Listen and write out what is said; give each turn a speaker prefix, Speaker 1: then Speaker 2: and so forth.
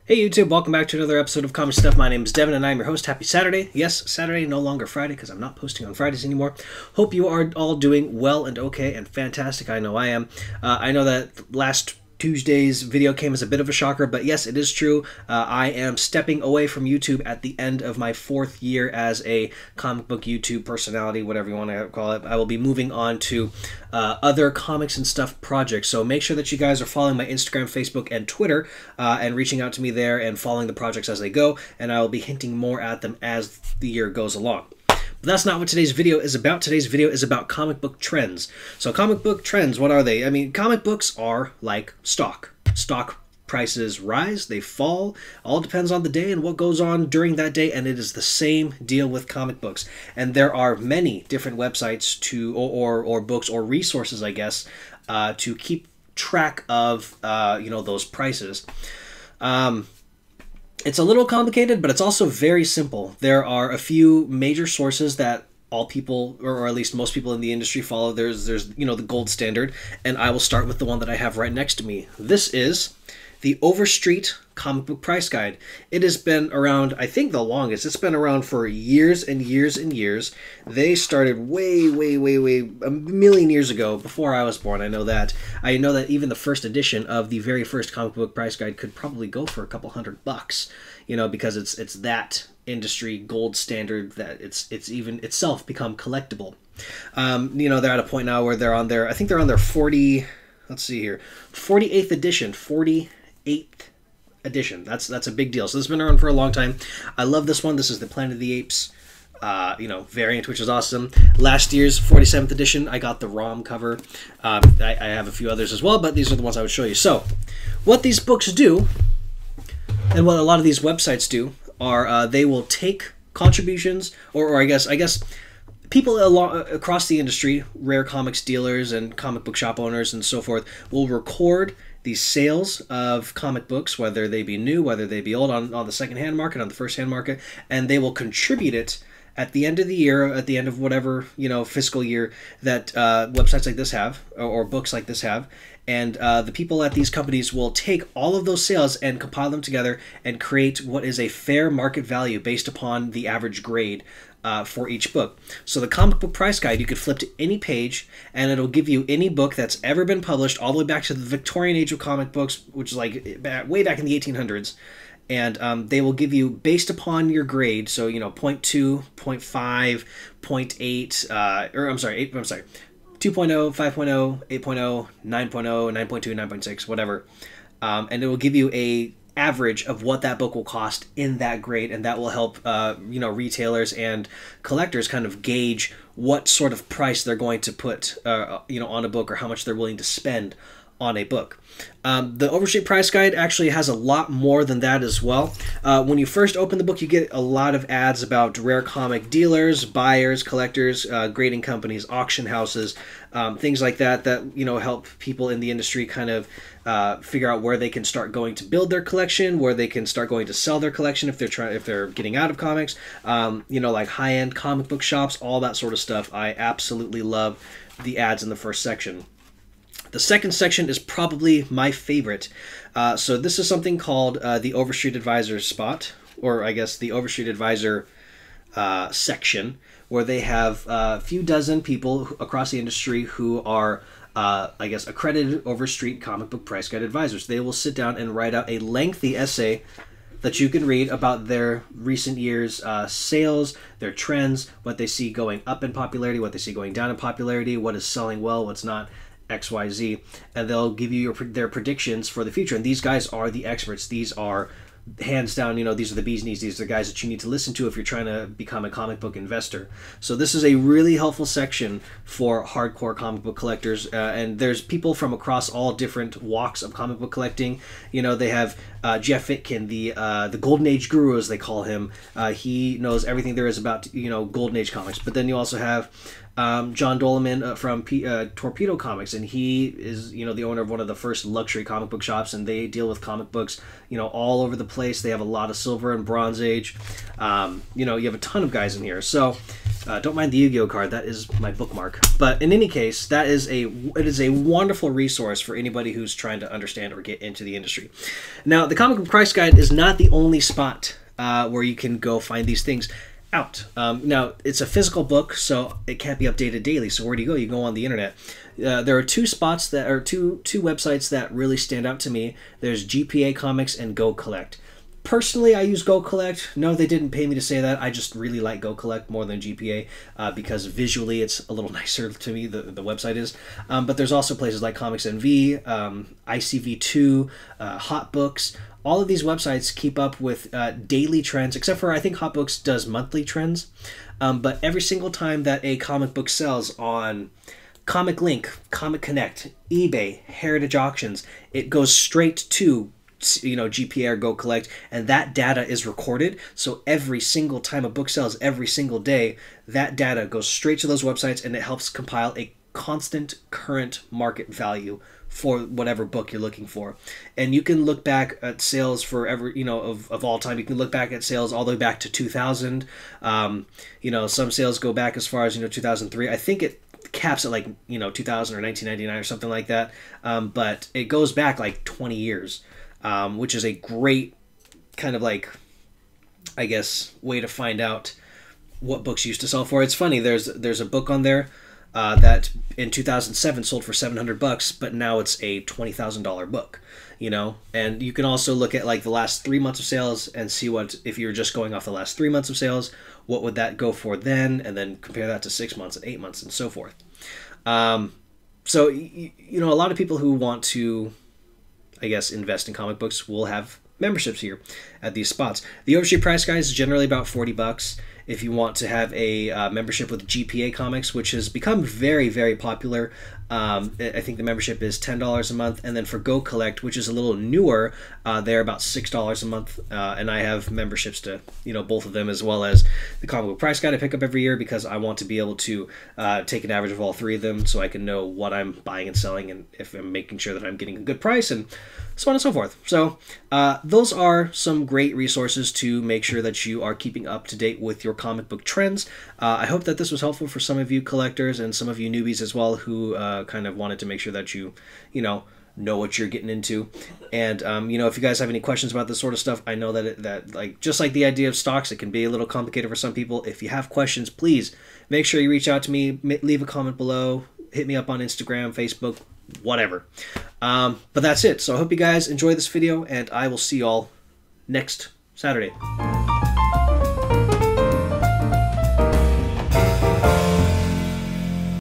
Speaker 1: Hey YouTube, welcome back to another episode of Comic Stuff. My name is Devin and I'm your host. Happy Saturday. Yes, Saturday, no longer Friday because I'm not posting on Fridays anymore. Hope you are all doing well and okay and fantastic. I know I am. I know that last Tuesday's video came as a bit of a shocker, but yes, it is true. I am stepping away from YouTube at the end of my 4th year as a comic book YouTube personality, whatever you want to call it. I will be moving on to other comics and stuff projects, so make sure that you guys are following my Instagram, Facebook, and Twitter, and reaching out to me there and following the projects as they go, and I will be hinting more at them as the year goes along. But that's not what today's video is about. Today's video is about comic book trends. So comic book trends, what are they? I mean, comic books are like stock. Stock prices rise, they fall, all depends on the day and what goes on during that day, and it is the same deal with comic books. And there are many different websites to, or books or resources, I guess, to keep track of, those prices. It's a little complicated, but it's also very simple. There are a few major sources that all people, or at least most people in the industry, follow. There's the gold standard, and I will start with the one that I have right next to me. This is the Overstreet Comic Book Price Guide. It has been around, I think, the longest. It's been around for years and years and years. They started way, a million years ago, before I was born. I know that. I know that even the first edition of the very first comic book price guide could probably go for a couple $100, because it's that industry gold standard that it's even itself become collectible. They're at a point now where they're on their, I think they're on their 48th edition, 48th edition. That's a big deal. So this has been around for a long time. I love this one. This is the Planet of the Apes variant, which is awesome. Last year's 47th edition, I got the ROM cover. I have a few others as well, but these are the ones I would show you. So what these books do, and what a lot of these websites do, are they will take contributions, or I guess people across the industry, rare comics dealers and comic book shop owners and so forth, will record the sales of comic books, whether they be new, whether they be old, on the second-hand market, on the first-hand market, and they will contribute it at the end of the year, at the end of whatever fiscal year that websites like this have, or books like this have. And the people at these companies will take all of those sales and compile them together and create what is a fair market value based upon the average grade for each book. So the comic book price guide, you could flip to any page and it'll give you any book that's ever been published all the way back to the Victorian age of comic books, which is like way back in the 1800s. And they will give you, based upon your grade, so 0.2, 0.5, 0.8, 2.0, 5.0, 8.0, 9.0, 9.2, 9.6, whatever. And it will give you a average of what that book will cost in that grade, and that will help retailers and collectors kind of gauge what sort of price they're going to put on a book, or how much they're willing to spend on a book. The Overstreet Price Guide actually has a lot more than that as well. When you first open the book, you get a lot of ads about rare comic dealers, buyers, collectors, grading companies, auction houses, things like that help people in the industry kind of figure out where they can start going to build their collection, where they can start going to sell their collection if they're getting out of comics, like high-end comic book shops, all that sort of stuff. I absolutely love the ads in the first section. The second section is probably my favorite. So this is something called the Overstreet Advisors spot, or I guess the Overstreet Advisor section, where they have a few dozen people across the industry who are, accredited Overstreet comic book price guide advisors. They will sit down and write out a lengthy essay that you can read about their recent years' sales, their trends, what they see going up in popularity, what they see going down in popularity, what is selling well, what's not, XYZ, and they'll give you their predictions for the future. And these guys are the experts. These are hands down, these are the bee's knees. These are the guys that you need to listen to if you're trying to become a comic book investor. So this is a really helpful section for hardcore comic book collectors, and there's people from across all different walks of comic book collecting. They have Jeff Fitkin, the Golden Age Guru, as they call him. He knows everything there is about Golden Age comics. But then you also have John Doloman from Torpedo Comics, and he is, you know, the owner of one of the first luxury comic book shops, and they deal with comic books, you know, all over the place. They have a lot of Silver and Bronze Age. You know, you have a ton of guys in here. So don't mind the Yu-Gi-Oh card. That is my bookmark. But in any case, it is a wonderful resource for anybody who's trying to understand or get into the industry. Now, the Comic Book Price Guide is not the only spot where you can go find these things out. Now, it's a physical book, so it can't be updated daily. So where do you go? You go on the internet. There are two spots that are two websites that really stand out to me. There's GPA Comics and Go Collect. Personally, I use Go Collect. No, they didn't pay me to say that. I just really like Go Collect more than GPA because visually it's a little nicer to me, the website is. But there's also places like Comics NV, ICV2, Hot Books. All of these websites keep up with daily trends, except for I think Hot Books does monthly trends. But every single time that a comic book sells on Comic Link, Comic Connect, eBay, Heritage Auctions, it goes straight to, you know, GPA or Go Collect, and that data is recorded. So every single time a book sells, every single day, that data goes straight to those websites, and it helps compile a constant current market value for whatever book you're looking for. And you can look back at sales for every, you know, of all time. You can look back at sales all the way back to 2000. You know, some sales go back as far as, you know, 2003. I think it caps at like, you know, 2000 or 1999 or something like that. But it goes back like 20 years, which is a great kind of like, I guess, way to find out what books used to sell for. It's funny, there's a book on there that in 2007 sold for $700, but now it's a $20,000 book, you know. And you can also look at like the last 3 months of sales and see what, if you're just going off the last 3 months of sales, what would that go for then, and then compare that to 6 months and 8 months and so forth. So you know, a lot of people who want to, I guess, invest in comic books will have memberships here at these spots. The Overstreet Price Guide is generally about $40. If you want to have a membership with GPA Comics, which has become very, very popular, I think the membership is $10 a month. And then for Go Collect, which is a little newer, they're about $6 a month. And I have memberships to, you know, both of them, as well as the Comic Book Price Guide I pick up every year, because I want to be able to take an average of all three of them so I can know what I'm buying and selling, and if I'm making sure that I'm getting a good price, and so on and so forth. So those are some great resources to make sure that you are keeping up to date with your comic book trends. I hope that this was helpful for some of you collectors and some of you newbies as well, who kind of wanted to make sure that you know what you're getting into. And you know, if you guys have any questions about this sort of stuff, I know that like, just like the idea of stocks, it can be a little complicated for some people. If you have questions, please make sure you reach out to me, leave a comment below, hit me up on Instagram, Facebook, whatever. But that's it. So I hope you guys enjoy this video, and I will see y'all next Saturday.